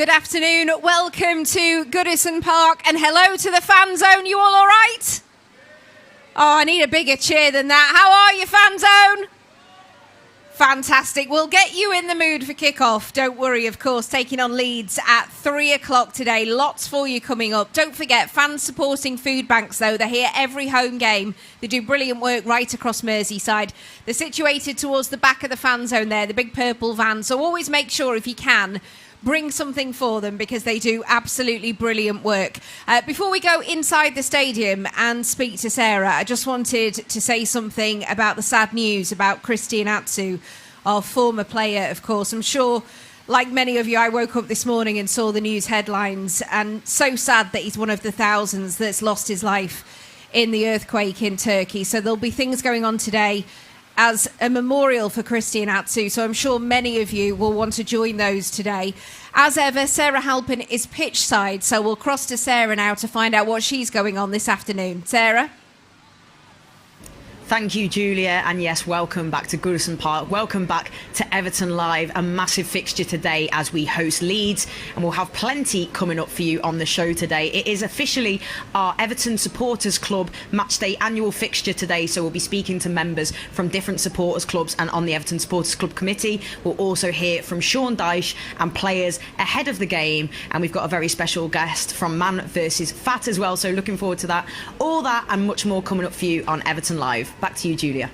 Good afternoon, welcome to Goodison Park, and hello to the fan zone. You all right? Oh, I need a bigger cheer than that. How are you, fan zone? Fantastic. We'll get you in the mood for kick-off. Don't worry, of course, taking on Leeds at 3 o'clock today. Lots for you coming up. Don't forget, fans supporting food banks, though. They're here every home game. They do brilliant work right across Merseyside. They're situated towards the back of the fan zone there, the big purple van. So always make sure, if you can, bring something for them because they do absolutely brilliant work. Before we go inside the stadium and speak to Sarah, I just wanted to say something about the sad news about Christian Atsu, our former player, of course. I'm sure, like many of you, I woke up this morning and saw the news headlines, and so sad that he's one of the thousands that's lost his life in the earthquake in Turkey. So there'll be things going on today as a memorial for Christian Atsu, so I'm sure many of you will want to join those today. As ever, Sarah Halpin is pitchside, so we'll cross to Sarah now to find out what she's going on this afternoon. Sarah? Thank you, Julia, and yes, welcome back to Goodison Park. Welcome back to Everton Live, a massive fixture today as we host Leeds, and we'll have plenty coming up for you on the show today. It is officially our Everton Supporters Club Matchday annual fixture today, so we'll be speaking to members from different supporters clubs and on the Everton Supporters Club committee. We'll also hear from Sean Dyche and players ahead of the game, and we've got a very special guest from Man versus Fat as well, so looking forward to that. All that and much more coming up for you on Everton Live. Back to you, Julia.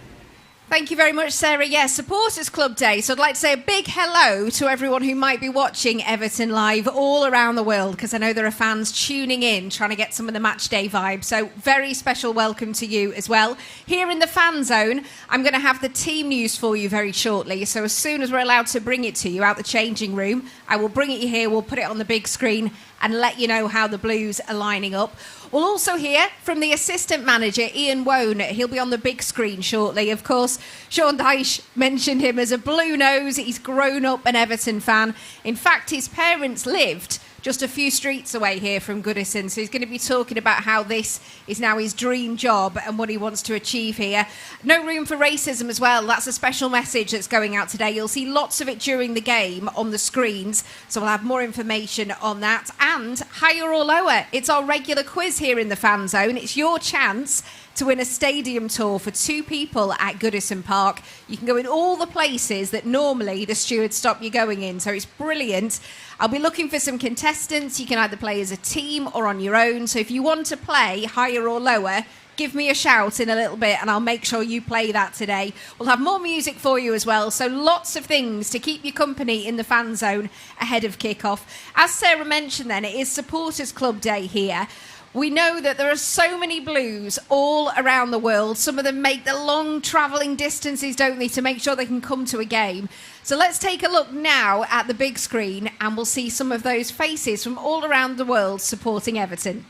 Thank you very much, Sarah. Yes, Supporters Club Day. So I'd like to say a big hello to everyone who might be watching Everton Live all around the world, because I know there are fans tuning in, trying to get some of the match day vibe. So very special welcome to you as well. Here in the fan zone, I'm going to have the team news for you very shortly. So as soon as we're allowed to bring it to you out the changing room, I will bring it here, we'll put it on the big screen and let you know how the Blues are lining up. We'll also hear from the assistant manager, Ian Woan. He'll be on the big screen shortly. Of course, Sean Dyche mentioned him as a Blue Nose. He's grown up an Everton fan. In fact, his parents lived just a few streets away here from Goodison. So he's going to be talking about how this is now his dream job and what he wants to achieve here. No room for racism as well. That's a special message that's going out today. You'll see lots of it during the game on the screens. So we'll have more information on that. And higher or lower, it's our regular quiz here in the fan zone. It's your chance to win a stadium tour for 2 people at Goodison Park. You can go in all the places that normally the stewards stop you going in, so it's brilliant. I'll be looking for some contestants. You can either play as a team or on your own, so if you want to play higher or lower, give me a shout in a little bit and I'll make sure you play that today. We'll have more music for you as well, so lots of things to keep you company in the fan zone ahead of kick-off. As Sarah mentioned then, it is Supporters Club Day here. We know that there are so many Blues all around the world. Some of them make the long travelling distances, don't they, to make sure they can come to a game. So let's take a look now at the big screen and we'll see some of those faces from all around the world supporting Everton.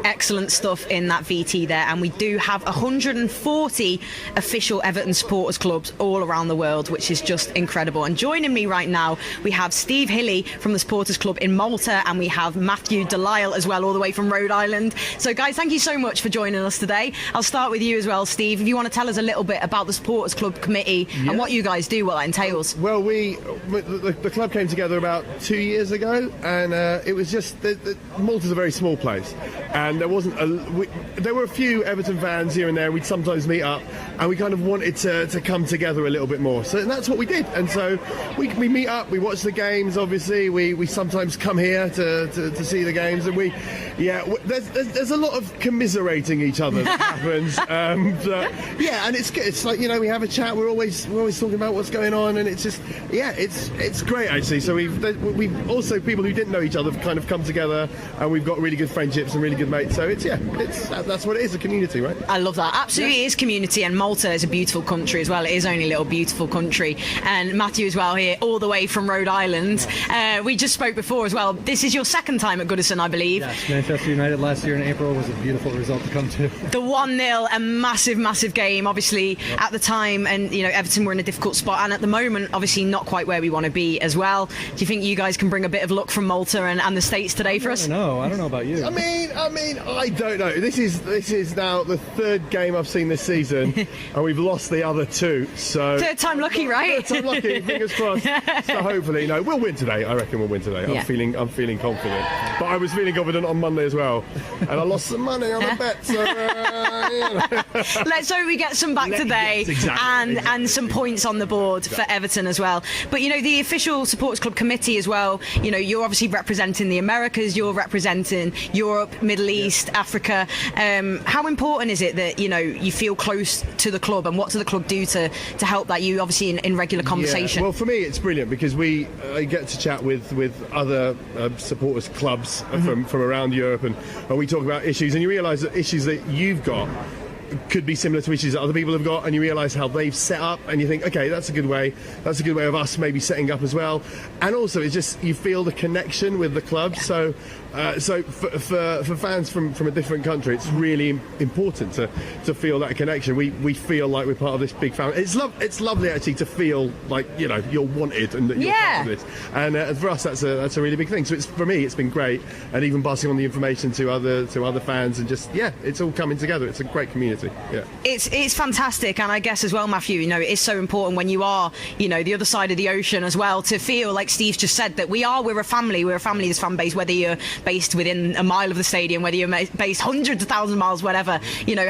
Excellent stuff in that VT there, and we do have 140 official Everton supporters clubs all around the world, which is just incredible. And joining me right now, we have Steve Hilly from the Supporters Club in Malta, and we have Matthew Delisle as well, all the way from Rhode Island. So guys, thank you so much for joining us today. I'll start with you as well, Steve. If you want to tell us a little bit about the Supporters Club Committee and what you guys do, what that entails. Well, the club came together about 2 years ago, and it was just Malta's a very small place, and there there were a few Everton fans here and there. We'd sometimes meet up, and we kind of wanted to come together a little bit more. So that's what we did. And so we meet up, we watch the games. Obviously, we sometimes come here to see the games, and there's a lot of commiserating each other that happens. And it's good. It's like, we have a chat. We're always talking about what's going on, and it's just it's great actually. So we've also, people who didn't know each other have kind of come together, and we've got really good friendships and really good mates. So that's what it is, a community, right? I love that. Absolutely, it is community, and Malta is a beautiful country as well. It is only a little beautiful country. And Matthew as well here, all the way from Rhode Island. We just spoke before as well. This is your second time at Goodison, I believe. Yes, Manchester United last year in April was a beautiful result to come to. The 1-0, a massive game, obviously, at the time, and Everton were in a difficult spot, and at the moment, obviously not quite where we want to be as well. Do you think you guys can bring a bit of luck from Malta and the States today for us? No, I don't know about you. I mean, I don't know. This is now the third game I've seen this season, and we've lost the other two. So third time lucky, right? Third time lucky. Fingers crossed. So hopefully, we'll win today. I reckon we'll win today. Yeah. I'm feeling confident. But I was feeling confident on Monday as well, and I lost some money on the bet. So let's hope we get some back today, and some points on the board for Everton as well. But the official supporters club committee as well. You're obviously representing the Americas. You're representing Europe, Middle East, Africa. How important is it that you feel close to the club, and what does the club do to help that? You obviously in regular conversation. Well, for me, it's brilliant because we get to chat with other supporters clubs from around Europe, and we talk about issues, and you realise that issues that you've got could be similar to issues that other people have got, and you realise how they've set up, and you think, okay, that's a good way of us maybe setting up as well. And also, it's just, you feel the connection with the club. So for fans from a different country, it's really important to feel that connection. We feel like we're part of this big family. It's lovely actually to feel like you're wanted and that you're part of this. And for us, that's a really big thing. So for me, it's been great, and even passing on the information to other fans, and just it's all coming together. It's a great community. Yeah, it's fantastic, and I guess as well, Matthew, it is so important when you are the other side of the ocean as well, to feel like Steve just said, that we're a family. We're a family, this fan base, whether you're based within a mile of the stadium, whether you're based hundreds of thousands of miles, whatever.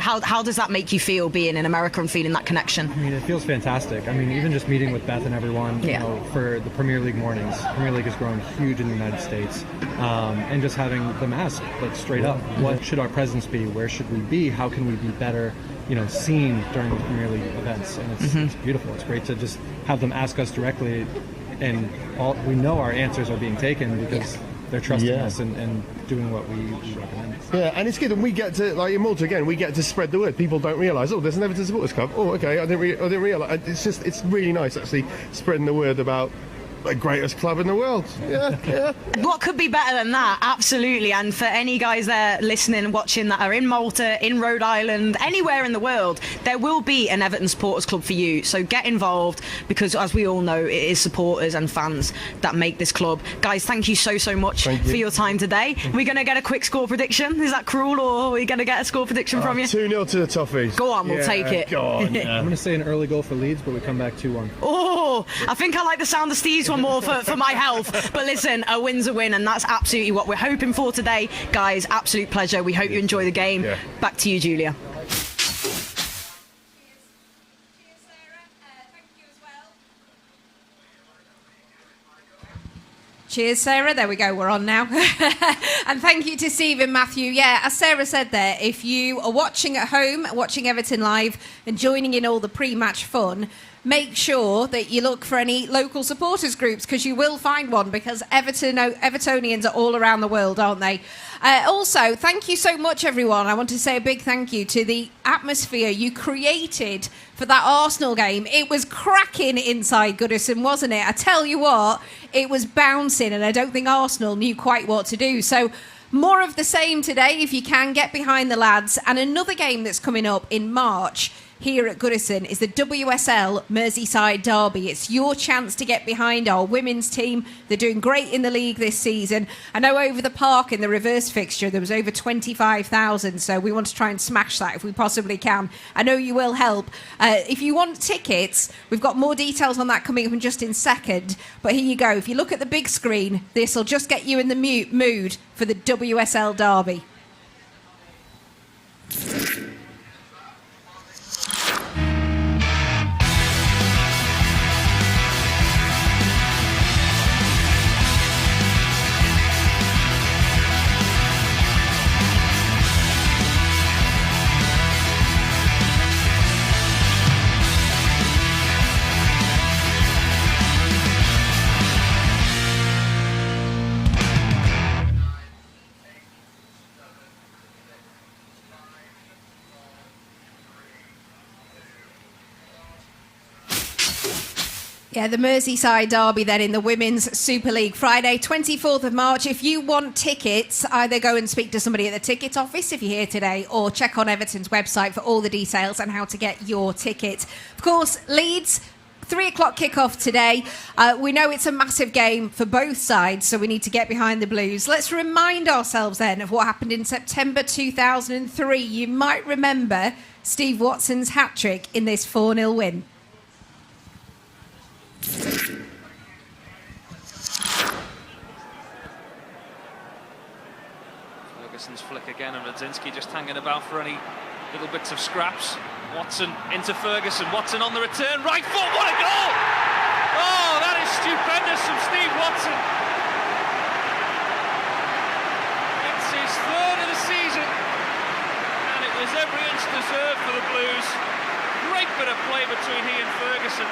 How does that make you feel being in America and feeling that connection? I mean, it feels fantastic. I mean, even just meeting with Beth and everyone, for the Premier League mornings. Premier League has grown huge in the United States, and just having them ask, like, straight up, what should our presence be? Where should we be? How can we be better seen during the Premier League events? And it's beautiful. It's great to just have them ask us directly, and we know our answers are being taken because they're trusting us and doing what we recommend. Yeah, and it's good, and we get to, like in Malta again, we get to spread the word. People don't realise, there's an Everton supporters club. Oh, okay, I didn't realise. It's really nice actually spreading the word about the greatest club in the world. Yeah. What could be better than that? Absolutely. And for any guys there listening, watching, that are in Malta, in Rhode Island, anywhere in the world, there will be an Everton supporters club for you. So get involved, because as we all know, it is supporters and fans that make this club. Guys, thank you so much for your time today. We're going to get a quick score prediction. Is that cruel, or are we going to get a score prediction from you? 2-0 to the Toffees. Go on, we'll take it. Go on. I'm going to say an early goal for Leeds, but we come back 2-1. Oh, I think I like the sound of Steve's one more for my health. But listen, a win's a win, and that's absolutely what we're hoping for today. Guys, absolute pleasure. We hope you enjoy the game. Yeah. Back to you, Julia. Cheers, Sarah. There we go. We're on now. And thank you to Steve and Matthew. Yeah, as Sarah said there, if you are watching at home, watching Everton live and joining in all the pre-match fun, make sure that you look for any local supporters groups, because you will find one, because Evertonians are all around the world, aren't they? Also, thank you so much, everyone. I want to say a big thank you to the atmosphere you created for that Arsenal game. It was cracking inside Goodison, wasn't it? I tell you what, it was bouncing, and I don't think Arsenal knew quite what to do. So more of the same today, if you can, get behind the lads. And another game that's coming up in March here at Goodison is the WSL Merseyside Derby. It's your chance to get behind our women's team. They're doing great in the league this season. I know over the park in the reverse fixture there was over 25,000, so we want to try and smash that if we possibly can. I know you will help. If you want tickets, we've got more details on that coming up in just a second. But here you go. If you look at the big screen, this will just get you in the mood for the WSL Derby. Yeah, the Merseyside Derby then in the Women's Super League, Friday, 24th of March. If you want tickets, either go and speak to somebody at the ticket office if you're here today, or check on Everton's website for all the details on how to get your ticket. Of course, Leeds, 3 o'clock kickoff today. We know it's a massive game for both sides, so we need to get behind the Blues. Let's remind ourselves then of what happened in September 2003. You might remember Steve Watson's hat-trick in this 4-0 win. Ferguson's flick again, and Radzinski just hanging about for any little bits of scraps. Watson into Ferguson. Watson on the return. Right foot. What a goal! Oh, that is stupendous from Steve Watson. It's his third of the season, and it was every inch deserved for the Blues. Great bit of play between he and Ferguson.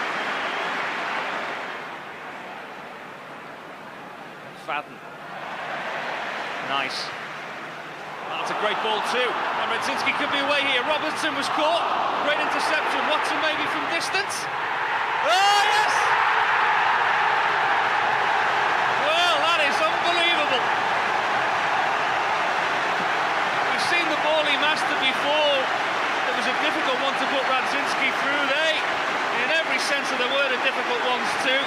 Fadden. Nice. That's a great ball too. And Radzinski could be away here. Robertson was caught. Great interception. Watson maybe from distance. Oh yes! Well, that is unbelievable. We've seen the ball he mastered before. It was a difficult one to put Radzinski through. They, in every sense of the word, are difficult ones too.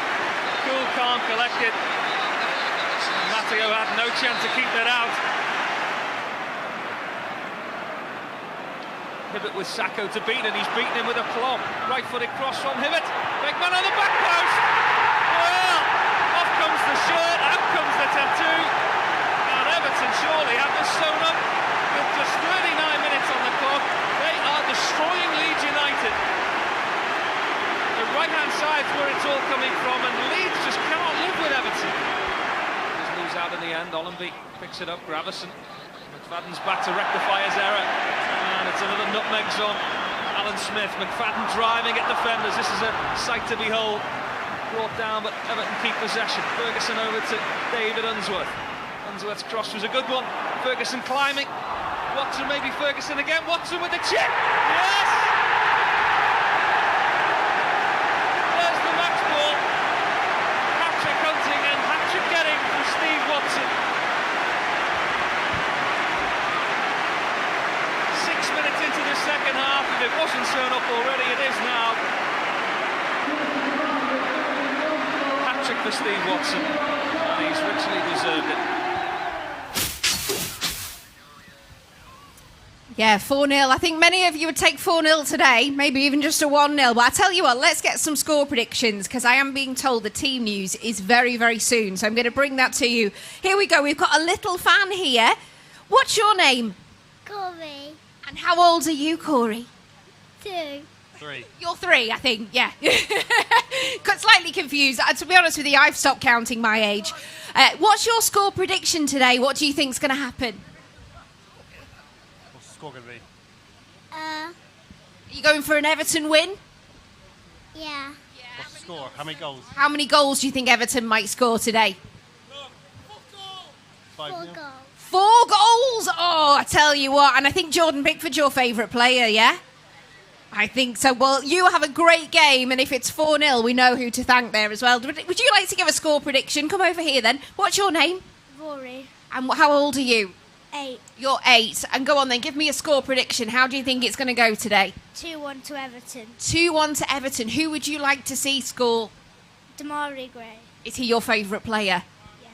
Cool, calm, collected. Matteo had no chance to keep that out. Hibbert with Sacco to beat, and he's beaten him with a plum. Right-footed cross from Hibbert. Big man on the back post. Well, off comes the shirt, out comes the tattoo. And Everton surely have this sewn up with just 39 minutes on the clock. They are destroying Leeds United. The right-hand side's where it's all coming from, and Leeds just cannot live with Everton. Out in the end, Ollenby picks it up, Gravison. McFadden's back to rectify his error, and it's another nutmeg zone. Alan Smith, McFadden driving at defenders. This is a sight to behold. Brought down, but Everton keep possession. Ferguson over to David Unsworth. Unsworth's cross was a good one. Ferguson climbing. Watson, maybe Ferguson again. Watson with the chip. Yes! There's the match ball. Hat-trick hunting and hat-trick getting from Steve Watson. 6 minutes into the second half. If it wasn't sewn up already, it is now. Hat-trick for Steve Watson. And he's richly deserved it. Yeah, 4-0. I think many of you would take 4-0 today, maybe even just a 1-0. But I tell you what, let's get some score predictions, because I am being told the team news is very, very soon. So I'm going to bring that to you. Here we go. We've got a little fan here. What's your name? Corey. And how old are you, Corey? 2. 3. You're 3, I think, yeah. Got slightly confused. To be honest with you, I've stopped counting my age. What's your score prediction today? What do you think's going to happen? What's the score going to be? Are you going for an Everton win? Yeah. What's the score? How many goals? How many goals do you think Everton might score today? 4 goals. 4 goals! Oh, I tell you what. And I think Jordan Pickford's your favourite player, yeah? I think so. Well, you have a great game, and if it's 4-0, we know who to thank there as well. Would you like to give a score prediction? Come over here then. What's your name? Rory. And how old are you? 8. You're 8. And go on then, give me a score prediction. How do you think it's going to go today? 2-1 to Everton. 2-1 to Everton. Who would you like to see score? Damari Gray. Is he your favourite player? Yeah.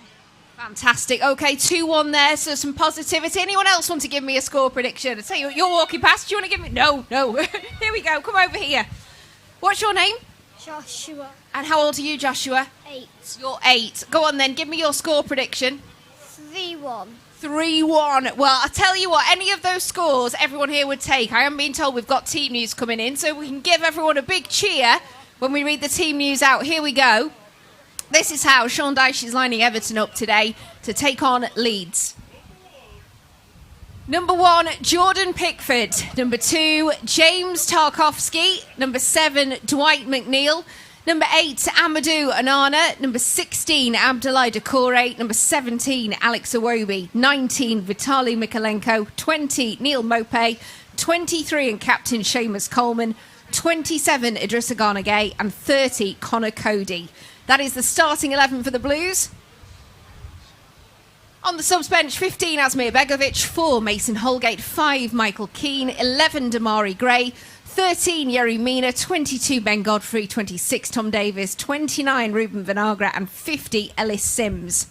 Fantastic. Okay, 2-1 there, so some positivity. Anyone else want to give me a score prediction? I say you're walking past. Do you want to give me... No. Here we go. Come over here. What's your name? Joshua. And how old are you, Joshua? 8. You're 8. Go on then, give me your score prediction. 3-1. 3-1. Well, I tell you what, any of those scores everyone here would take. I am being told we've got team news coming in, so we can give everyone a big cheer when we read the team news out. Here we go. This is how Sean Dyche is lining Everton up today to take on Leeds. Number 1, Jordan Pickford. Number 2, James Tarkowski. Number 7, Dwight McNeil. Number 8, Amadou Onana. Number 16, Abdoulaye Doucouré. Number 17, Alex Iwobi. 19, Vitaly Mykolenko. 20, Neil Maupay. 23, and captain Seamus Coleman. 27 Idrissa Gana Gay, and 30 Connor Cody. That is the starting 11 for the Blues. On the subs bench, 15 Asmir Begovic, 4 Mason Holgate, 5 Michael Keane, 11 Damari Gray, 13 Yerry Mina, 22 Ben Godfrey, 26 Tom Davis, 29 Ruben Vinagre, and 50 Ellis Sims.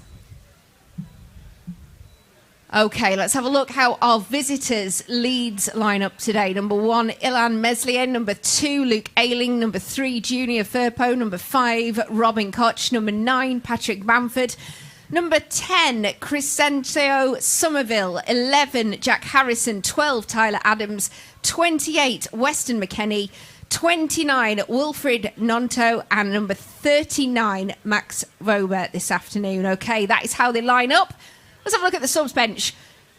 OK, let's have a look how our visitors' Leeds line up today. Number 1, Ilan Meslier. Number 2, Luke Ayling. Number 3, Junior Firpo. Number 5, Robin Koch. Number 9, Patrick Bamford. Number 10, Crescencio Somerville. 11, Jack Harrison. 12, Tyler Adams. 28, Weston McKennie. 29, Wilfred Nonto. And number 39, Max Vober this afternoon. OK, that is how they line up. Let's have a look at the subs bench.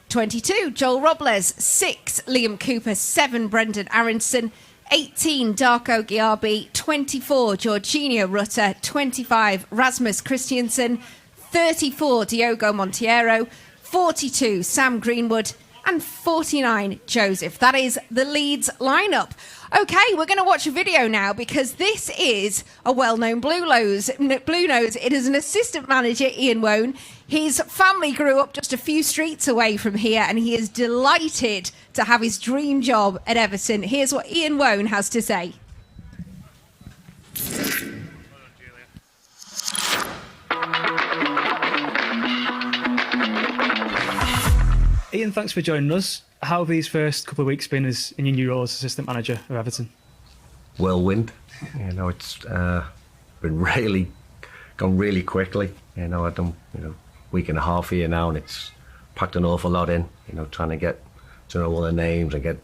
22, Joel Robles. 6, Liam Cooper. 7, Brendan Aronson. 18, Darko Giarbi. 24, Jorginho Rutter. 25, Rasmus Christiansen. 34, Diogo Monteiro. 42, Sam Greenwood. And 49, Joseph. That is the Leeds lineup. OK, we're going to watch a video now because this is a well-known Blue Nose. It is an assistant manager, Ian Woan. His family grew up just a few streets away from here and he is delighted to have his dream job at Everton. Here's what Ian Woan has to say. Ian, thanks for joining us. How have these first couple of weeks been as in your new role as assistant manager of Everton? Whirlwind. It's been gone really quickly. I've done week and a half here now, and it's packed an awful lot in. Trying to get to know all the names and get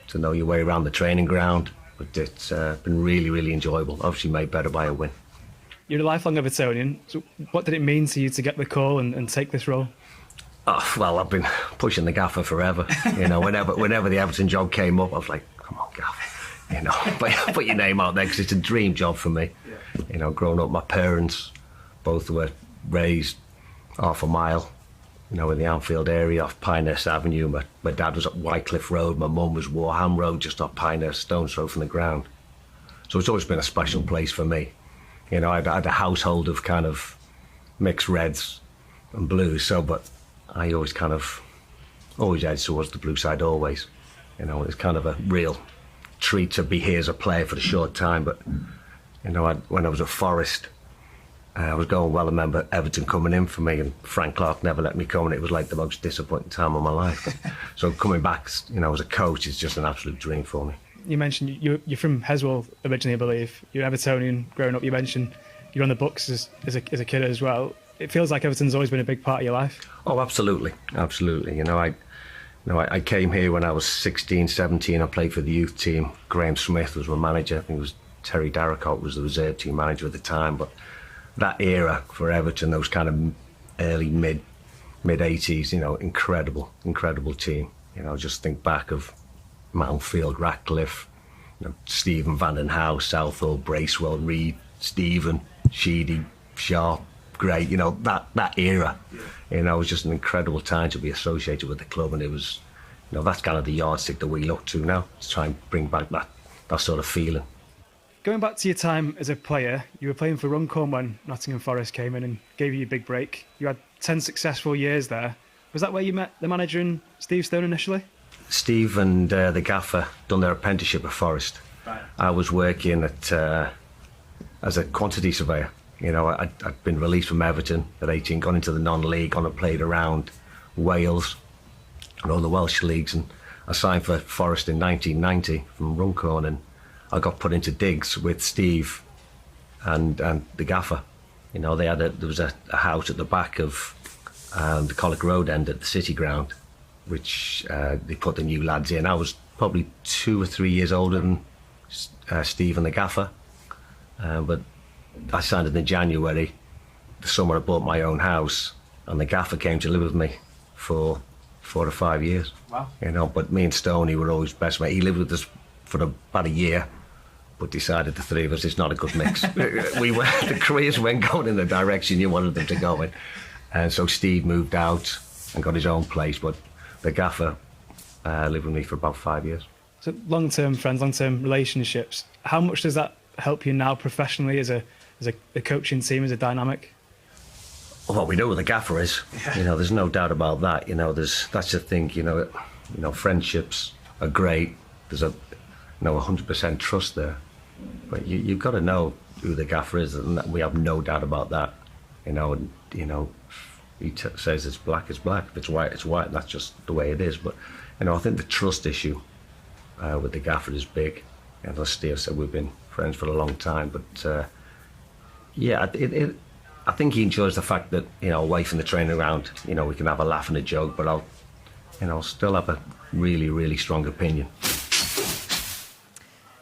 to know your way around the training ground. But it's been really enjoyable. Obviously made better by a win. You're a lifelong Evertonian. So what did it mean to you to get the call and take this role? Oh, well, I've been pushing the gaffer forever. Whenever the Everton job came up, I was like, come on, gaffer. Put your name out there because it's a dream job for me. Growing up, my parents both were raised half a mile, in the Anfield area off Pinehurst Avenue. My dad was at Wycliffe Road, my mum was Warham Road, just off Pinehurst, stone's throw from the ground. So it's always been a special place for me. I had a household of kind of mixed reds and blues, but I always edged towards the blue side always. It's kind of a real treat to be here as a player for a short time. But when I was at Forest, I was going well. I remember Everton coming in for me, and Frank Clark never let me come, and it was like the most disappointing time of my life. So coming back, as a coach, is just an absolute dream for me. You mentioned you're from Heswell originally, I believe. You're Evertonian growing up. You mentioned you're on the books as a kid as well. It feels like Everton's always been a big part of your life. Oh, absolutely. I came here when I was 16, 17. I played for the youth team. Graham Smith was my manager. I think it was Terry Darracott was the reserve team manager at the time. But that era for Everton, those kind of early mid 80s, incredible team. Just think back of Mountfield, Ratcliffe, Stephen Vandenhouse, Southall, Bracewell, Reed, Stephen, Sheedy, Sharp. Great, that era, it was just an incredible time to be associated with the club, and it was, that's kind of the yardstick that we look to now to try and bring back that sort of feeling. Going back to your time as a player, you were playing for Runcorn when Nottingham Forest came in and gave you a big break. You had 10 successful years there. Was that where you met the manager and Steve Stone initially? Steve and the gaffer done their apprenticeship at Forest. Right. I was working as a quantity surveyor. I'd been released from Everton at 18, gone into the non-league, gone and played around Wales and all the Welsh leagues, and I signed for Forest in 1990 from Runcorn, and I got put into digs with Steve and the gaffer. There was a house at the back of the Collick Road end at the City Ground, which they put the new lads in. I was probably 2 or 3 years older than Steve and the gaffer, but I signed it in January. The summer I bought my own house, and the gaffer came to live with me for 4 or 5 years. Wow. But me and Stoney were always best mates. He lived with us for about a year, but decided the three of us, it's not a good mix. The careers weren't going in the direction you wanted them to go in. And so Steve moved out and got his own place, but the gaffer lived with me for about 5 years. So long-term friends, long-term relationships. How much does that help you now professionally as a coaching team, as a dynamic? Well, we know what the gaffer is. You know, there's no doubt about that. You know, that's the thing. You know, friendships are great. There's 100% trust there, but you've got to know who the gaffer is, and we have no doubt about that. You know, and he says it's black, it's black. If it's white, it's white. That's just the way it is. But you know, I think the trust issue with the gaffer is big. And as Steve said, we've been friends for a long time. But yeah, I think he enjoys the fact that, you know, away from the training ground, you know, we can have a laugh and a joke, but I'll still have a really, really strong opinion.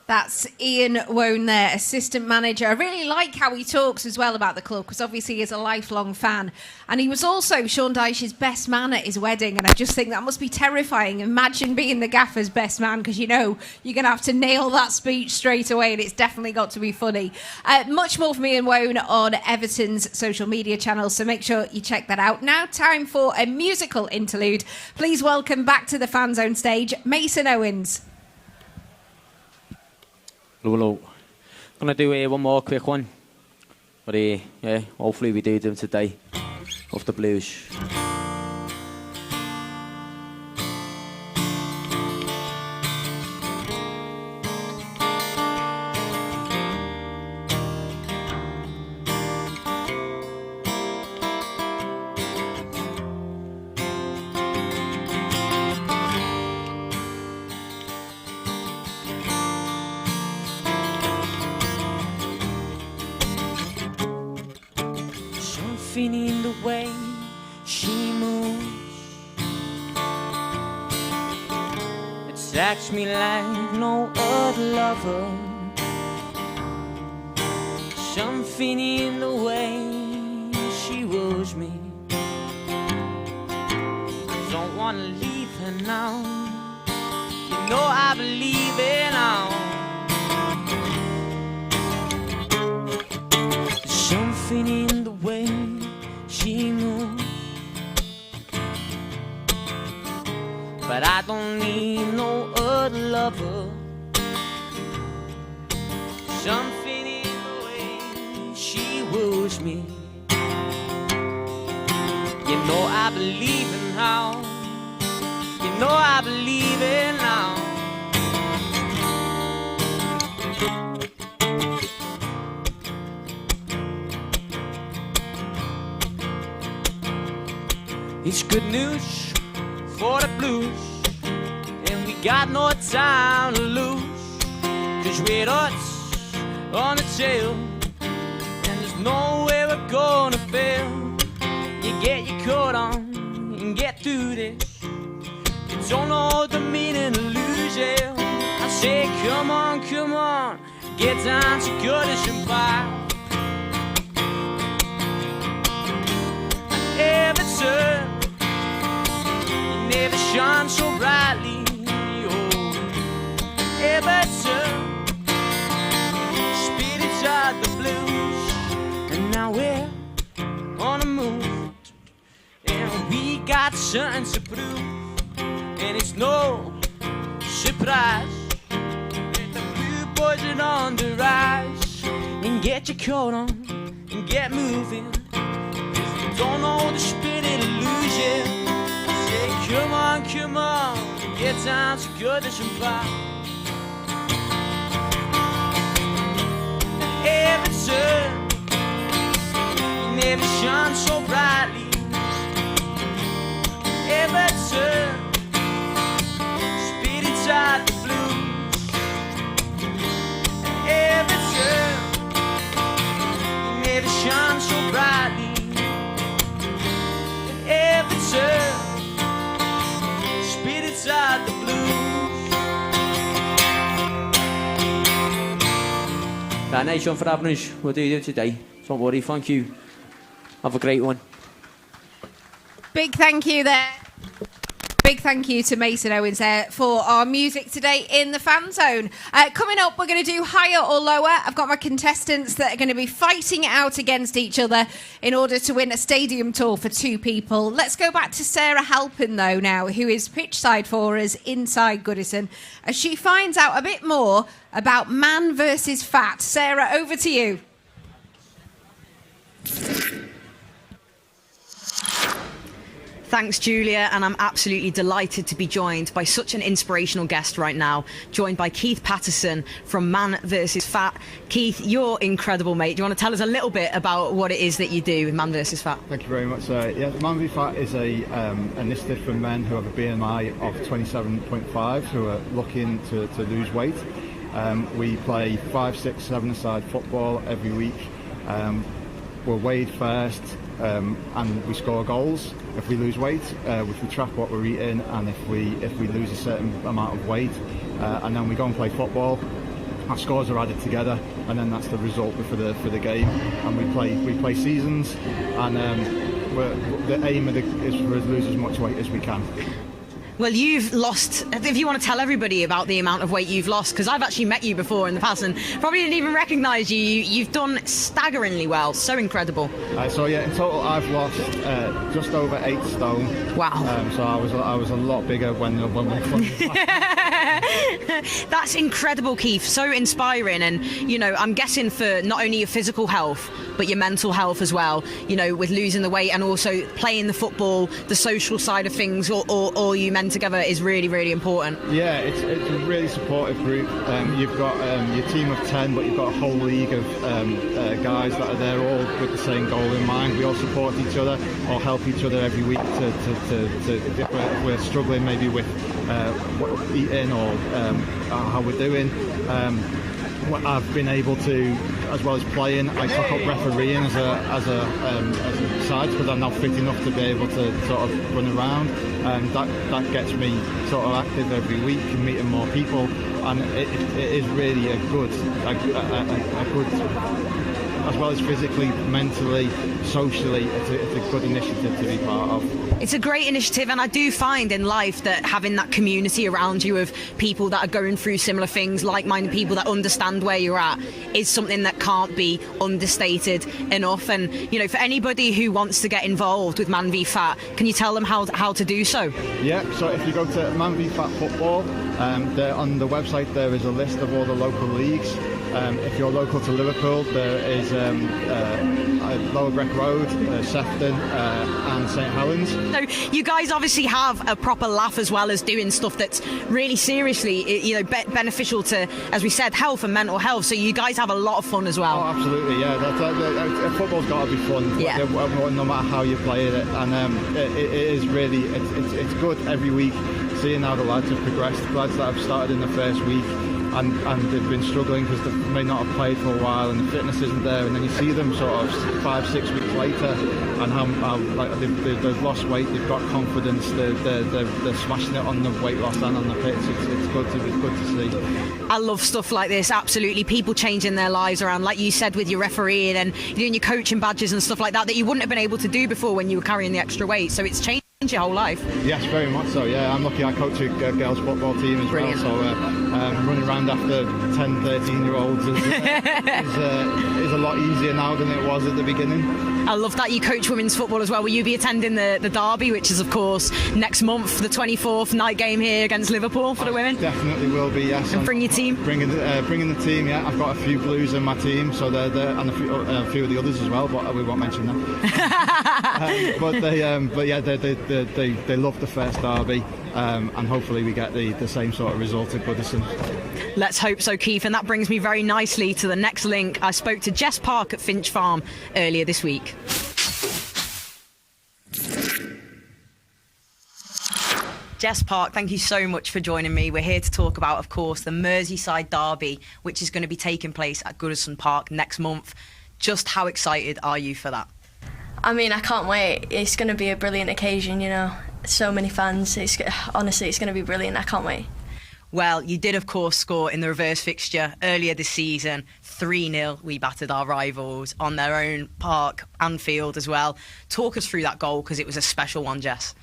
That's Ian Woan there, assistant manager. I really like how he talks as well about the club, because obviously he is a lifelong fan. And he was also Sean Dyche's best man at his wedding. And I just think that must be terrifying. Imagine being the gaffer's best man, because you know you're going to have to nail that speech straight away, and it's definitely got to be funny. Much more from Ian Woan on Everton's social media channels, so make sure you check that out. Now, time for a musical interlude. Please welcome back to the Fan Zone stage, Mason Owens. Hello. Gonna do one more quick one, but yeah, hopefully we do them today. Off the blues. In the way she moves, it attacks me like no other lover. Something in the way she woos me. I don't wanna leave her now. You know I believe it now. Something in the way she moves, but I don't need no other lover. Something in the way she woos me. You know I believe in how. You know I believe in now. It's good news for the blues, and we got no time to lose, 'cause we're nuts on the tail, and there's no way we're gonna fail. You get your coat on and get through this. You don't know the meaning of losing. I say come on, get down to Goodison Park. Everton, you never shone so brightly. Oh, Everton, spirits are the blues, and now we're on the move, and we got something to prove, and it's no surprise that the blue boys are on the rise. And get your coat on and get moving. Don't know the spirit illusion. Say, come on, get down to Goodison Park. Everton, you never shone so brightly. Everton, spirits are the blues. Everton, you never shone so brightly. Everton, spirits are the blues. That nice one for having us. We'll do it today. Don't worry, thank you. Have a great one. Big thank you there. Big thank you to Mason Owens there for our music today in the Fan Zone. Coming up, we're going to do higher or lower. I've got my contestants that are going to be fighting it out against each other in order to win a stadium tour for 2 people. Let's go back to Sarah Halpin, though, now, who is pitchside for us inside Goodison, as she finds out a bit more about man versus fat. Sarah, over to you. Thanks, Julia, and I'm absolutely delighted to be joined by such an inspirational guest right now, joined by Keith Patterson from Man vs Fat. Keith, you're incredible, mate. Do you want to tell us a little bit about what it is that you do with Man vs Fat? Thank you very much. Man vs Fat is a initiative for men who have a BMI of 27.5 who are looking to lose weight. We play 5, 6, 7-a-side football every week. We're weighed first, and we score goals if we lose weight. We track what we're eating, and if we lose a certain amount of weight, and then we go and play football. Our scores are added together, and then that's the result for the game. And we play seasons, and the aim is for us to lose as much weight as we can. Well, you've lost, if you want to tell everybody about the amount of weight you've lost, because I've actually met you before in the past and probably didn't even recognise you. You've done staggeringly well, so incredible. In total I've lost just over 8 stone. Wow. So I was a lot bigger when we That's incredible, Keith. So inspiring, and I'm guessing for not only your physical health but your mental health as well. With losing the weight and also playing the football, the social side of things, all you men together is really, really important. Yeah, it's a really supportive group. You've got your team of 10, but you've got a whole league of guys that are there all with the same goal in mind. We all support each other, all help each other every week if we're struggling maybe with eating or how we're doing. I've been able to, as well as playing, I took up refereeing as a side because I'm now fit enough to be able to sort of run around. That gets me sort of active every week and meeting more people, and it is really a good, as well as physically, mentally, socially, it's a good initiative to be part of. It's a great initiative, and I do find in life that having that community around you of people that are going through similar things, like-minded people that understand where you're at, is something that can't be understated enough. And for anybody who wants to get involved with Man v Fat, can you tell them how to do so? Yeah, so if you go to Man v Fat Football, there on the website there is a list of all the local leagues. If you're local to Liverpool, there is Lower Breck Road, Sefton, and St Helens. So you guys obviously have a proper laugh as well as doing stuff that's really seriously, beneficial to, as we said, health and mental health. So you guys have a lot of fun as well. Oh, absolutely, yeah. Football's got to be fun, yeah. No matter how you play it, and it is really it's good every week seeing how the lads have progressed. The lads that have started in the first week. And they've been struggling because they may not have played for a while and the fitness isn't there, and then you see them sort of 5-6 weeks later and how they've lost weight, they've got confidence, they're smashing it on the weight loss and on the pitch. It's good to see. I love stuff like this, absolutely. People changing their lives around, like you said, with your refereeing and doing your coaching badges and stuff like that you wouldn't have been able to do before when you were carrying the extra weight. So it's changed your whole life. Yes, very much so. Yeah, I'm lucky I coach a girls football team as Brilliant. well, so running around after 10-13 year olds is a lot easier now than it was at the beginning. I love that you coach women's football as well. Will you be attending the Derby, which is of course next month, the 24th night game here against Liverpool for the women? Definitely will be, yes. And bring your team? Bringing the team, yeah. I've got a few Blues in my team, so they're there, and a few of the others as well, but we won't mention them. They love the first Derby, and hopefully we get the same sort of result at Goodison. Let's hope so, Keith, and that brings me very nicely to the next link. I spoke to Jess Park at Finch Farm earlier this week. Jess Park, thank you so much for joining me. We're here to talk about, of course, the Merseyside Derby, which is going to be taking place at Goodison Park next month. Just how excited are you for that? I mean, I can't wait. It's going to be a brilliant occasion, So many fans. Honestly, it's going to be brilliant. I can't wait. Well, you did, of course, score in the reverse fixture earlier this season. 3-0, we battered our rivals on their own park, Anfield as well. Talk us through that goal, because it was a special one, Jess.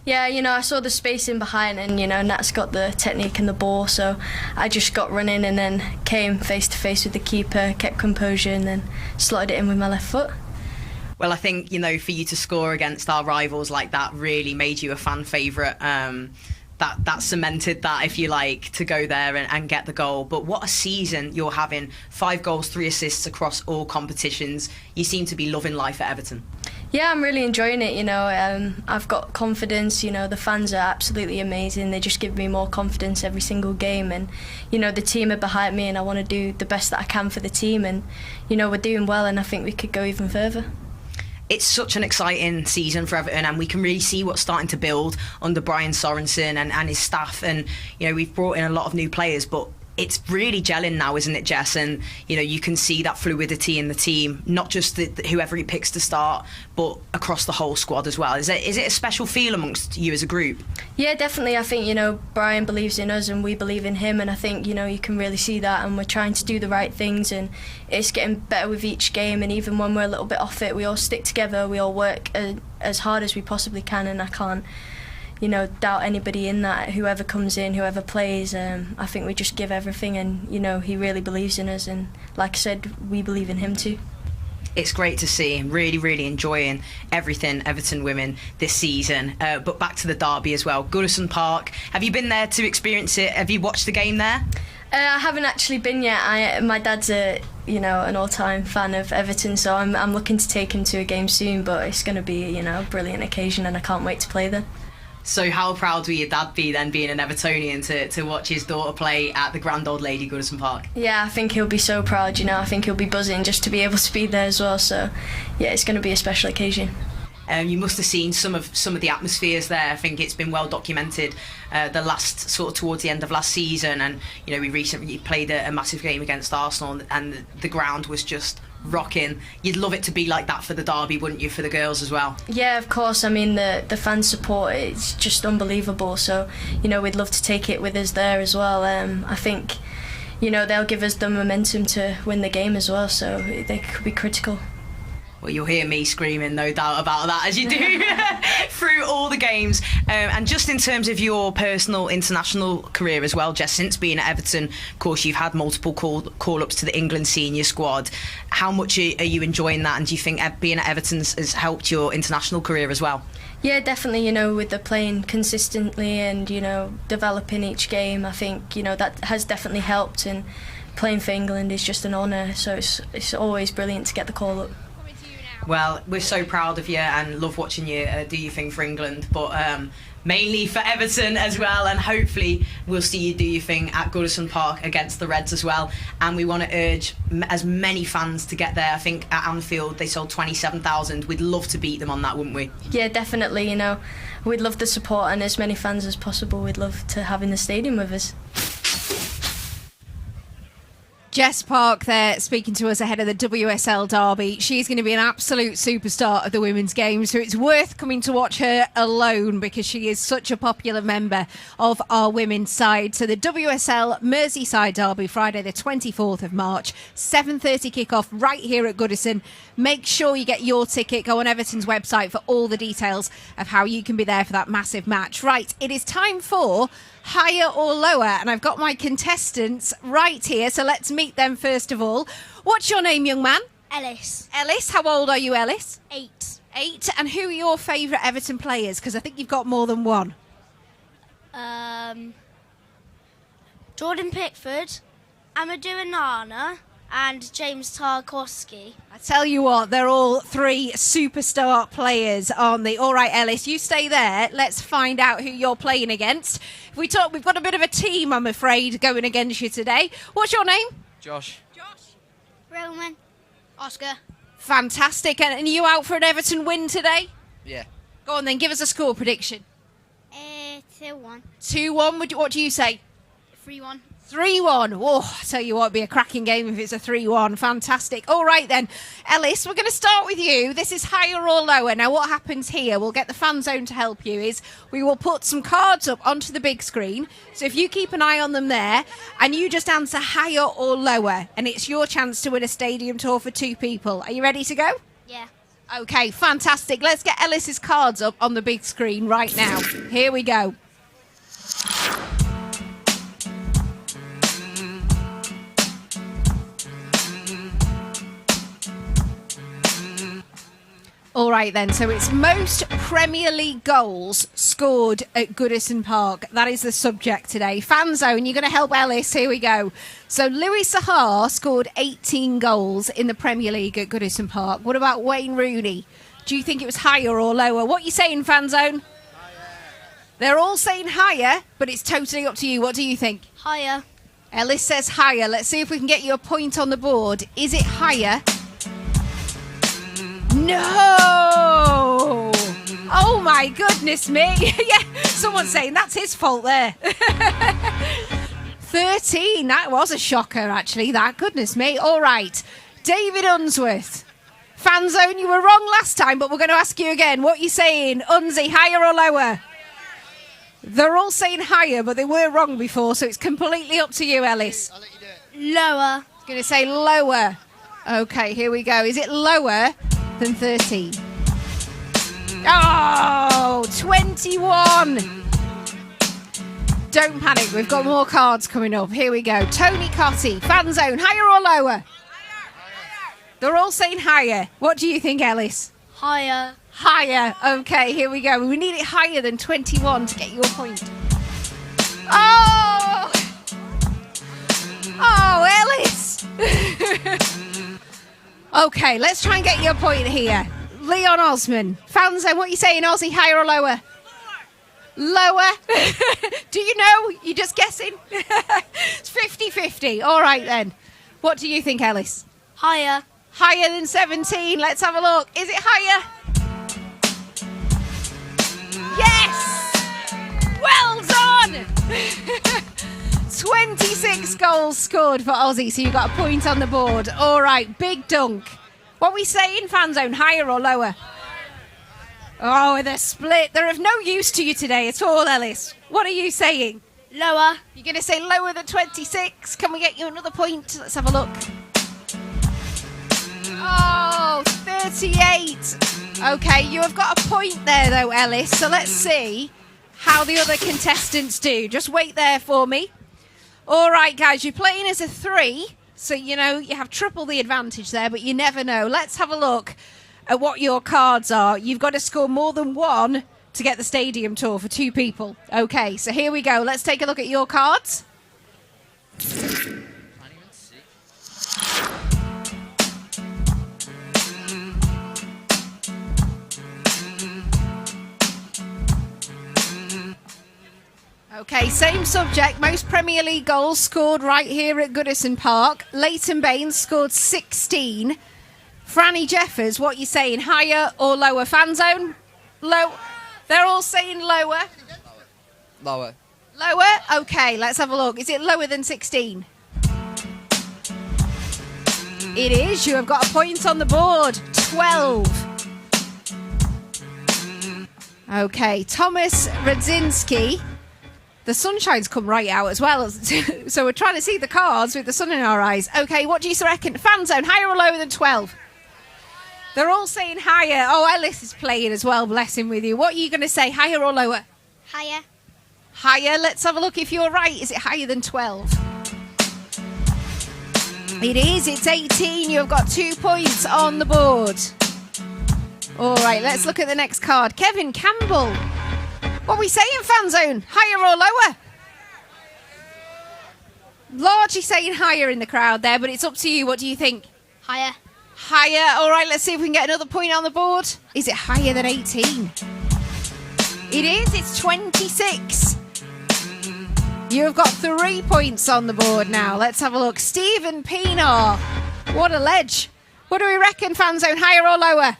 Yeah, I saw the space in behind, and Nat's got the technique and the ball, so I just got running and then came face to face with the keeper, kept composure, and then slotted it in with my left foot. Well, I think, for you to score against our rivals like that really made you a fan favourite. That cemented that, if you like, to go there and get the goal. But what a season you're having. 5 goals, 3 assists across all competitions. You seem to be loving life at Everton. Yeah, I'm really enjoying it, I've got confidence, the fans are absolutely amazing. They just give me more confidence every single game, and, the team are behind me, and I want to do the best that I can for the team, and, we're doing well, and I think we could go even further. It's such an exciting season for Everton, and we can really see what's starting to build under Brian Sorensen and his staff. And, we've brought in a lot of new players, but it's really gelling now, isn't it, Jess? And, you can see that fluidity in the team, not just whoever he picks to start, but across the whole squad as well. Is it a special feel amongst you as a group? Yeah, definitely. I think, Brian believes in us and we believe in him, and I think, you can really see that, and we're trying to do the right things, and it's getting better with each game, and even when we're a little bit off it, we all stick together, we all work as hard as we possibly can, and I can't doubt anybody in that. Whoever comes in, whoever plays, I think we just give everything, and he really believes in us, and like I said, we believe in him too. It's great to see. I'm really, really enjoying everything Everton women this season. But back to the derby as well. Goodison Park. Have you been there to experience it? Have you watched the game there? I haven't actually been yet. My dad's an all-time fan of Everton, so I'm looking to take him to a game soon. But it's going to be a brilliant occasion, and I can't wait to play there. So how proud will your dad be then, being an Evertonian, to watch his daughter play at the grand old lady Goodison Park? Yeah, I think he'll be so proud, I think he'll be buzzing just to be able to be there as well. So yeah, it's going to be a special occasion. You must have seen some of the atmospheres there. I think it's been well documented towards the end of last season, and we recently played a massive game against Arsenal, and the ground was just rocking. You'd love it to be like that for the derby, wouldn't you, for the girls as well? Yeah, of course. I mean, the fan support, it's just unbelievable, so we'd love to take it with us there as well. I think they'll give us the momentum to win the game as well, so they could be critical. Well, you'll hear me screaming, no doubt about that, as you do through all the games. And just in terms of your personal international career as well, Jess, since being at Everton, of course, you've had multiple call-ups to the England senior squad. How much are you enjoying that, and do you think being at Everton has helped your international career as well? Yeah, definitely, with the playing consistently and, developing each game, I think, that has definitely helped, and playing for England is just an honour, so it's always brilliant to get the call-up. Well, we're so proud of you and love watching you do your thing for England, but mainly for Everton as well, and hopefully we'll see you do your thing at Goodison Park against the Reds as well. And we want to urge as many fans to get there. I think at Anfield they sold 27,000. We'd love to beat them on that, wouldn't we? Yeah, definitely. We'd love the support, and as many fans as possible we'd love to have in the stadium with us. Jess Park there speaking to us ahead of the WSL Derby. She's going to be an absolute superstar of the women's game, so it's worth coming to watch her alone because she is such a popular member of our women's side. So the WSL Merseyside Derby, Friday the 24th of March, 7:30 kickoff right here at Goodison. Make sure you get your ticket. Go on Everton's website for all the details of how you can be there for that massive match. Right, it is time for Higher or Lower, and I've got my contestants right here, so let's meet them first of all. What's your name, young man? Ellis. Ellis, how old are you, Ellis? 8. 8, and who are your favourite Everton players? Because I think you've got more than one. Jordan Pickford, Amadou Onana, and James Tarkowski. I tell you what, they're all 3 superstar players, aren't they? All right, Ellis, you stay there. Let's find out who you're playing against. We've got a bit of a team, I'm afraid, going against you today. What's your name? Josh. Roman. Oscar. Fantastic. And are you out for an Everton win today? Yeah. Go on then, give us a score prediction. 2-1. 2-1, what do you say? 3-1. 3-1. Oh, I tell you what, it'd be a cracking game if it's a 3-1. Fantastic. All right then, Ellis, we're going to start with you. This is higher or lower. Now, what happens here, we'll get the fan zone to help you, is we will put some cards up onto the big screen. So if you keep an eye on them there, and you just answer higher or lower, and it's your chance to win a stadium tour for 2 people. Are you ready to go? Yeah. Okay, fantastic. Let's get Ellis's cards up on the big screen right now. Here we go. All right then, so it's most Premier League goals scored at Goodison Park. That is the subject today. Fan zone, you're going to help Ellis. Here we go. So Louis Sahar scored 18 goals in the Premier League at Goodison Park. What about Wayne Rooney? Do you think it was higher or lower? What are you saying, fan zone? Higher. They're all saying higher, but it's totally up to you. What do you think? Higher. Ellis says higher. Let's see if we can get you a point on the board. Is it higher? No! Oh my goodness me. Yeah, someone's saying that's his fault there. 13, that was a shocker actually, that, goodness me. All right, David Unsworth. Fan zone, you were wrong last time, but we're going to ask you again. What are you saying? Unzi, higher or lower? They're all saying higher, but they were wrong before, so it's completely up to you, Ellis. I'll let you do it. Lower. I'm going to say lower. Okay, here we go. Is it lower than 13? Oh, 21. Don't panic, we've got more cards coming up. Here we go. Tony Cotty, fan zone, higher or lower? Higher. They're all saying higher. What do you think, Ellis? Higher. Higher. Okay, here we go. We need it higher than 21 to get you a point. Oh! Oh, Ellis! Okay, let's try and get you a point here. Leon Osman. Fan zone, what are you saying, Ozzy? Higher or lower? Lower? Do you know? You're just guessing? It's 50-50. All right, then. What do you think, Ellis? Higher. Higher than 17. Let's have a look. Is it higher? Yes! Well done! 26 goals scored for Aussie, so you got a point on the board. All right, big dunk. What are we saying, fan zone? Higher or lower? Oh, they're split. They're of no use to you today at all, Ellis. What are you saying? Lower. You're going to say lower than 26. Can we get you another point? Let's have a look. Oh, 38. Okay, you have got a point there, though, Ellis. So let's see how the other contestants do. Just wait there for me. All right, guys, you're playing as a 3. So, you know, you have triple the advantage there, but you never know. Let's have a look at what your cards are. You've got to score more than 1 to get the stadium tour for 2 people. Okay, so here we go. Let's take a look at your cards. Okay, same subject. Most Premier League goals scored right here at Goodison Park. Leighton Baines scored 16. Franny Jeffers, what are you saying? Higher or lower? Fan zone? Low. They're all saying lower. Lower. Lower? Okay, let's have a look. Is it lower than 16? It is. You have got a point on the board. 12. Okay, Thomas Radzinski. The sunshine's come right out as well. So we're trying to see the cards with the sun in our eyes. Okay, what do you reckon? Fan zone, higher or lower than 12? They're all saying higher. Oh, Ellis is playing as well, bless him with you. What are you going to say, higher or lower? Higher. Higher. Let's have a look if you're right. Is it higher than 12? It is. It's 18. You've got 2 points on the board. All right, let's look at the next card. Kevin Campbell. What are we saying, fan zone? Higher or lower? Largely saying higher in the crowd there, but it's up to you. What do you think? Higher. Higher. All right, let's see if we can get another point on the board. Is it higher than 18? It is. It's 26. You've got 3 points on the board now. Let's have a look. Stephen Pienaar. What a ledge. What do we reckon, fan zone? Higher or lower?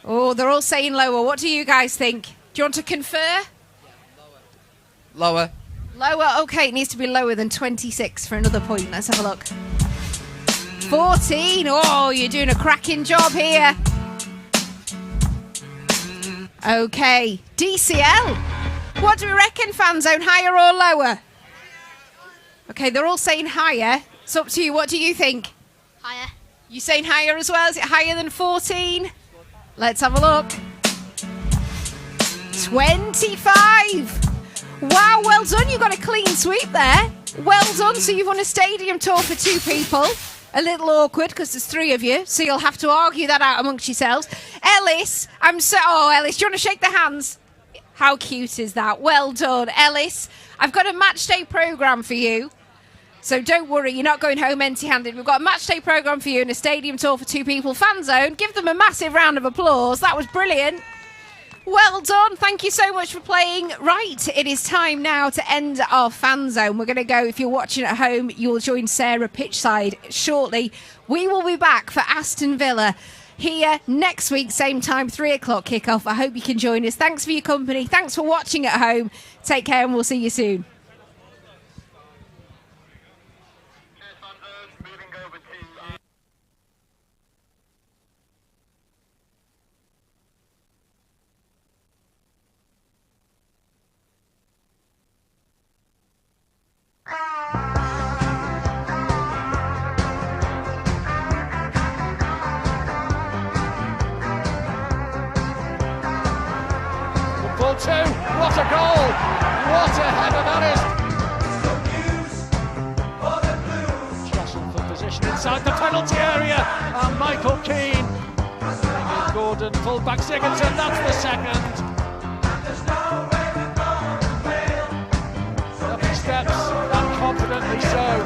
Oh, they're all saying lower. What do you guys think? Do you want to confer? Lower. Lower. Okay, it needs to be lower than 26 for another point. Let's have a look. 14. Oh, you're doing a cracking job here. Okay, DCL. What do we reckon, fan zone? Higher or lower? Okay, they're all saying higher. It's up to you. What do you think? Higher. You saying higher as well? Is it higher than 14? Let's have a look. 25. Wow, well done. You got a clean sweep there. Well done. So you've won a stadium tour for 2 people. A little awkward because there's 3 of you, so you'll have to argue that out amongst yourselves. Ellis, Ellis, do you want to shake the hands? How cute is that? Well done, Ellis. I've got a match day programme for you. So don't worry, you're not going home empty-handed. We've got a match day programme for you and a stadium tour for 2 people. Fan zone, give them a massive round of applause. That was brilliant. Well done. Thank you so much for playing. Right, it is time now to end our fan zone. We're going to go, if you're watching at home, you'll join Sarah pitchside shortly. We will be back for Aston Villa here next week, same time, 3 o'clock kickoff. I hope you can join us. Thanks for your company. Thanks for watching at home. Take care and we'll see you soon. What a goal! What a header that is! Jessel for position inside the penalty area, and Michael Keane. Bringing Gordon full back Sigurdsson, that's the second. Up he steps, and confidently so.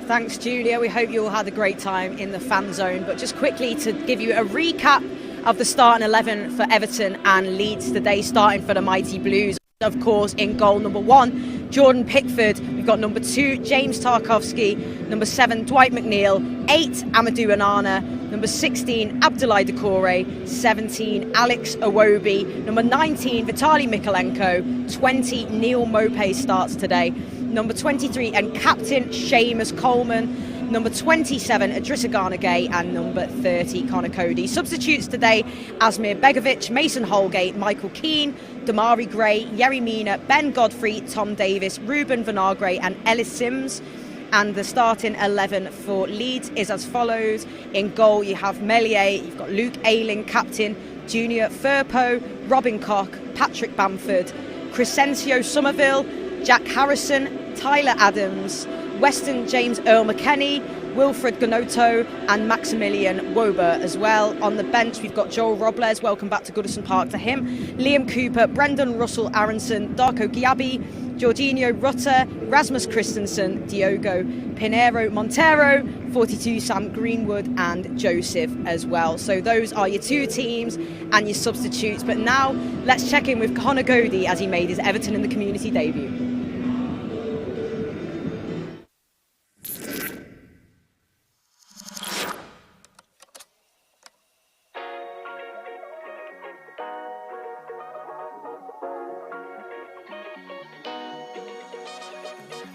Thanks, Julia. We hope you all had a great time in the fan zone. But just quickly to give you a recap of the starting 11 for Everton and Leeds today, starting for the Mighty Blues. Of course, in goal, number 1, Jordan Pickford. We've got number 2, James Tarkowski. Number 7, Dwight McNeil. 8, Amadou Onana. Number 16, Abdoulaye Doucouré. 17, Alex Iwobi. Number 19, Vitaly Mykolenko. 20, Neil Maupay starts today. Number 23, and captain, Seamus Coleman. Number 27, Idrissa Gana Gueye, and number 30, Connor Cody. Substitutes today, Asmir Begovic, Mason Holgate, Michael Keane, Damari Gray, Yerry Mina, Ben Godfrey, Tom Davis, Ruben Vinagre and Ellis Sims. And the starting 11 for Leeds is as follows. In goal, you have Melier, you've got Luke Ayling, captain, Junior Firpo, Robin Koch, Patrick Bamford, Crescencio Somerville, Jack Harrison, Tyler Adams, Weston James Earl McKenney, Wilfred Gnonto and Maximilian Wober as well. On the bench, we've got Joel Robles, welcome back to Goodison Park to him, Liam Cooper, Brendan Russell Aronson, Darko Giabi, Jorginho Rutter, Rasmus Christensen, Diogo Pinheiro Montero, 42 Sam Greenwood and Joseph as well. So those are your 2 teams and your substitutes. But now let's check in with Connor Cody as he made his Everton in the Community debut.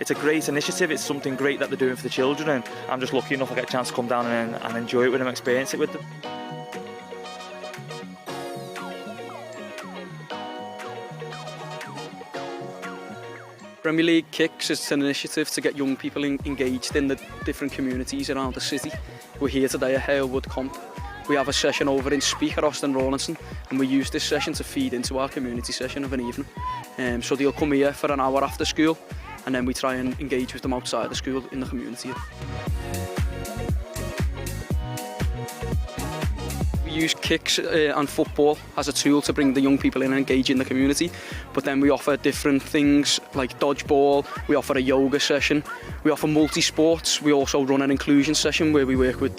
It's a great initiative, it's something great that they're doing for the children, and I'm just lucky enough I get a chance to come down and enjoy it with them, experience it with them. Premier League Kicks is an initiative to get young people engaged in the different communities around the city. We're here today at Halewood Comp. We have a session over in Speak at Austin Rawlinson, and we use this session to feed into our community session of an evening. So they'll come here for an hour after school, and then we try and engage with them outside the school in the community. We use kicks and football as a tool to bring the young people in and engage in the community, but then we offer different things like dodgeball, we offer a yoga session, we offer multi-sports, we also run an inclusion session where we work with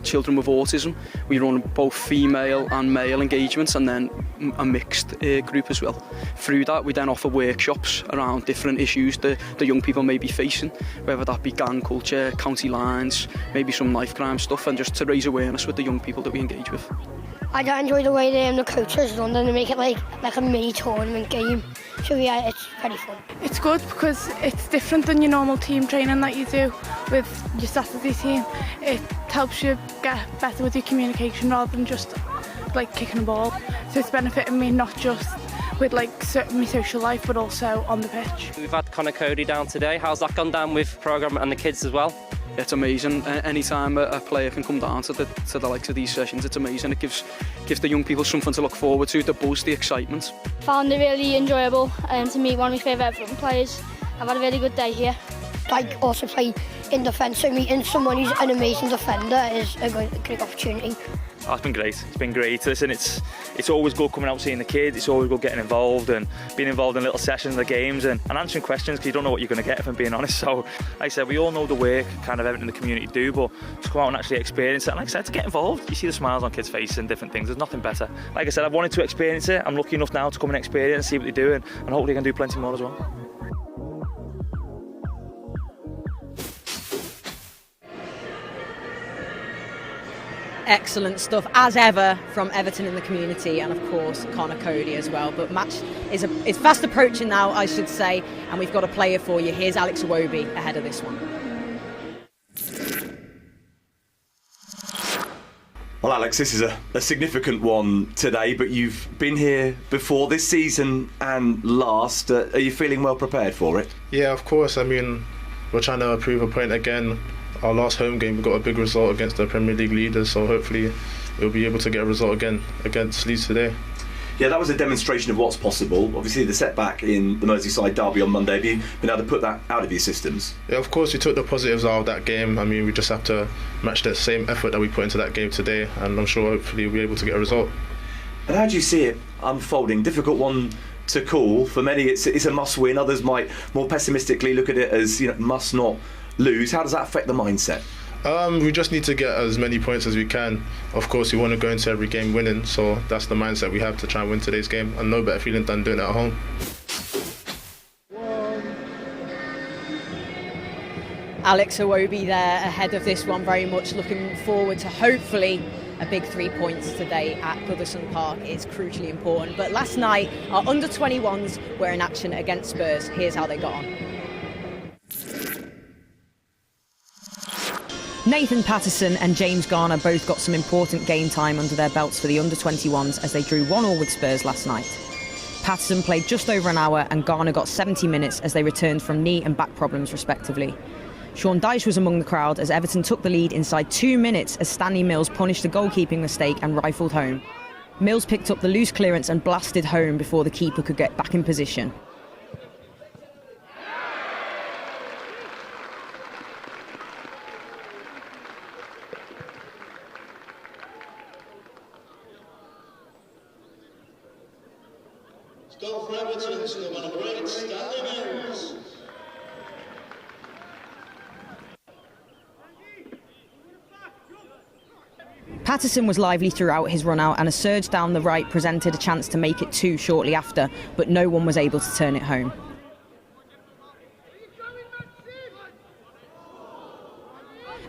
children with autism. We run both female and male engagements and then a mixed group as well. Through that we then offer workshops around different issues that the young people may be facing, whether that be gang culture, county lines, maybe some knife crime stuff, and just to raise awareness with the young people that we engage with. I don't enjoy the way the coaches run them, they make it like a mini tournament game. So yeah, it's very fun. It's good because it's different than your normal team training that you do with your Saturday team. It helps you get better with your communication rather than just like kicking a ball. So it's benefiting me not just with like my social life but also on the pitch. We've had Connor Cody down today. How's that gone down with the programme and the kids as well? it's amazing. Anytime a player can come down to the likes of these sessions, it's amazing. It gives the young people something to look forward to, the buzz, the excitement. Found it really enjoyable to meet one of my favourite Everton players. I've had a really good day here. Like also play in defence, so meeting someone who's an amazing defender is a great opportunity. Oh, it's been great. It's been great. Listen, it's always good coming out seeing the kids. It's always good getting involved and being involved in little sessions of the games and answering questions because you don't know what you're going to get, if I'm being honest. So, like I said, we all know the work kind of everything in the community do, but to come out and actually experience it, and like I said, to get involved, you see the smiles on kids' faces and different things. There's nothing better. Like I said, I've wanted to experience it. I'm lucky enough now to come and experience, see what they do, and hopefully I can do plenty more as well. Excellent stuff, as ever, from Everton in the community and, of course, Connor Cody as well. But match is fast approaching now, I should say, and we've got a player for you. Here's Alex Iwobi ahead of this one. Well, Alex, this is a significant one today, but you've been here before this season and last. Are you feeling well prepared for it? Yeah, of course. I mean, we're trying to prove a point again. Our last home game, we got a big result against the Premier League leaders, so hopefully we'll be able to get a result again against Leeds today. Yeah, that was a demonstration of what's possible. Obviously, the setback in the Merseyside Derby on Monday, have you been able to put that out of your systems? Yeah, of course, we took the positives out of that game. I mean, we just have to match the same effort that we put into that game today, and I'm sure hopefully we'll be able to get a result. And how do you see it unfolding? Difficult one to call. For many, it's a must-win. Others might more pessimistically look at it as, must not lose. How does that affect the mindset? We just need to get as many points as we can. Of course, we want to go into every game winning, so that's the mindset we have to try and win today's game, and no better feeling than doing it at home. Alex Iwobi there ahead of this one, very much looking forward to hopefully a big 3 points today at Goodison Park. It's crucially important. But last night, our under-21s were in action against Spurs. Here's how they got on. Nathan Patterson and James Garner both got some important game time under their belts for the under-21s as they drew 1-1 with Spurs last night. Patterson played just over an hour and Garner got 70 minutes as they returned from knee and back problems respectively. Sean Dyche was among the crowd as Everton took the lead inside 2 minutes as Stanley Mills punished a goalkeeping mistake and rifled home. Mills picked up the loose clearance and blasted home before the keeper could get back in position. Goal for Everton, still number 8, Stanley Mills. Patterson was lively throughout his run out and a surge down the right presented a chance to make it 2 shortly after, but no one was able to turn it home.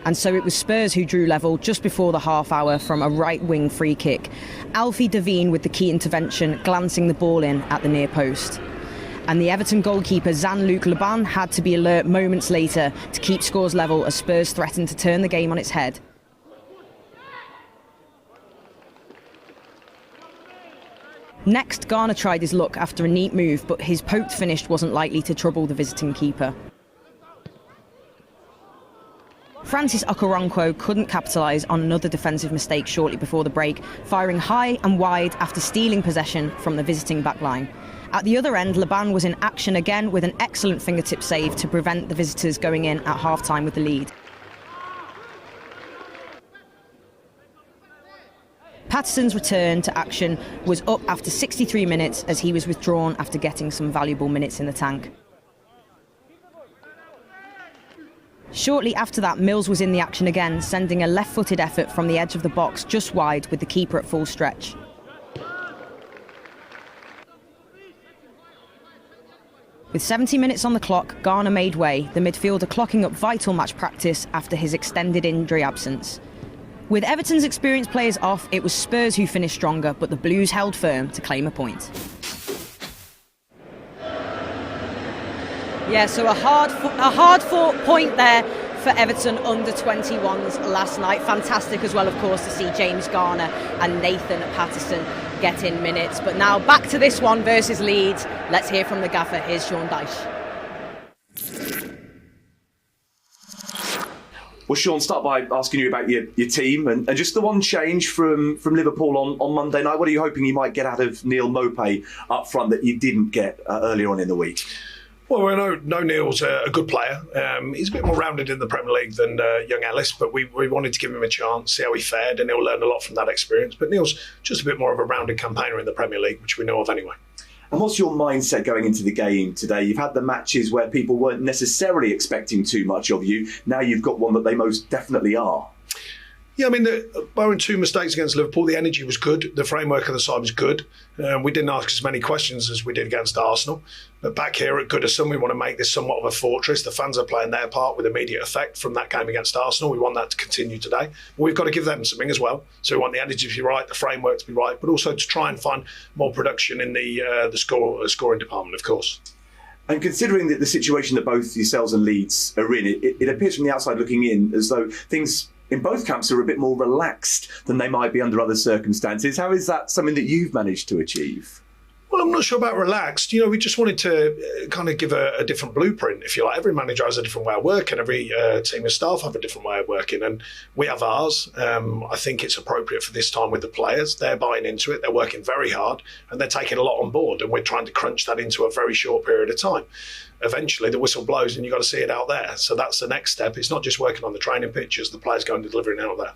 And so it was Spurs who drew level just before the half hour from a right-wing free kick. Alfie Devine with the key intervention, glancing the ball in at the near post. And the Everton goalkeeper Jean-Luc Laban had to be alert moments later to keep scores level as Spurs threatened to turn the game on its head. Next, Garner tried his luck after a neat move, but his poked finish wasn't likely to trouble the visiting keeper. Francis Okoronkwo couldn't capitalise on another defensive mistake shortly before the break, firing high and wide after stealing possession from the visiting backline. At the other end, Laban was in action again with an excellent fingertip save to prevent the visitors going in at half-time with the lead. Patterson's return to action was up after 63 minutes as he was withdrawn after getting some valuable minutes in the tank. Shortly after that, Mills was in the action again, sending a left-footed effort from the edge of the box just wide with the keeper at full stretch. With 70 minutes on the clock, Garner made way, the midfielder clocking up vital match practice after his extended injury absence. With Everton's experienced players off, it was Spurs who finished stronger, but the Blues held firm to claim a point. Yeah, so a hard-fought point there for Everton under-21s last night. Fantastic as well, of course, to see James Garner and Nathan Patterson get in minutes. But now back to this one versus Leeds. Let's hear from the gaffer. Here's Sean Dyche. Well, Sean, start by asking you about your team and just the one change from Liverpool on Monday night. What are you hoping you might get out of Neil Maupay up front that you didn't get earlier on in the week? Well, we know Neil's a good player. He's a bit more rounded in the Premier League than young Ellis, but we wanted to give him a chance, see how he fared, and he'll learn a lot from that experience. But Neil's just a bit more of a rounded campaigner in the Premier League, which we know of anyway. And what's your mindset going into the game today? You've had the matches where people weren't necessarily expecting too much of you. Now you've got one that they most definitely are. Yeah, I mean, barring 2 mistakes against Liverpool, the energy was good. The framework of the side was good. We didn't ask as many questions as we did against Arsenal. But back here at Goodison, we want to make this somewhat of a fortress. The fans are playing their part with immediate effect from that game against Arsenal. We want that to continue today. But we've got to give them something as well. So we want the energy to be right, the framework to be right, but also to try and find more production in the scoring department, of course. And considering the situation that both yourselves and Leeds are in, it appears from the outside looking in as though things in both camps are a bit more relaxed than they might be under other circumstances. How is that something that you've managed to achieve? Well, I'm not sure about relaxed. We just wanted to kind of give a different blueprint, if you like. Every manager has a different way of working. Every team of staff have a different way of working, and we have ours. I think it's appropriate for this time with the players. They're buying into it. They're working very hard, and they're taking a lot on board, and we're trying to crunch that into a very short period of time. Eventually, the whistle blows, and you've got to see it out there. So that's the next step. It's not just working on the training pitches. The players going to delivering out there.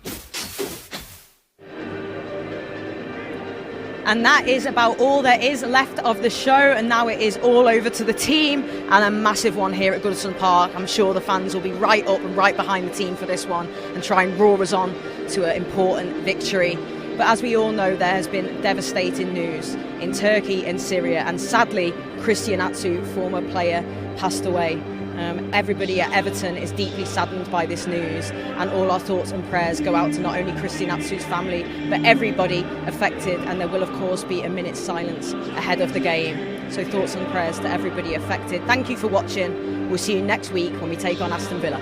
And that is about all there is left of the show, and now it is all over to the team, and a massive one here at Goodison Park. I'm sure the fans will be right up and right behind the team for this one and try and roar us on to an important victory. But as we all know, there has been devastating news in Turkey and Syria, and sadly Christian Atsu, former player, passed away. Everybody at Everton is deeply saddened by this news, and all our thoughts and prayers go out to not only Christian Atsu's family but everybody affected, and there will of course be a minute's silence ahead of the game. So thoughts and prayers to everybody affected. Thank you for watching. We'll see you next week when we take on Aston Villa.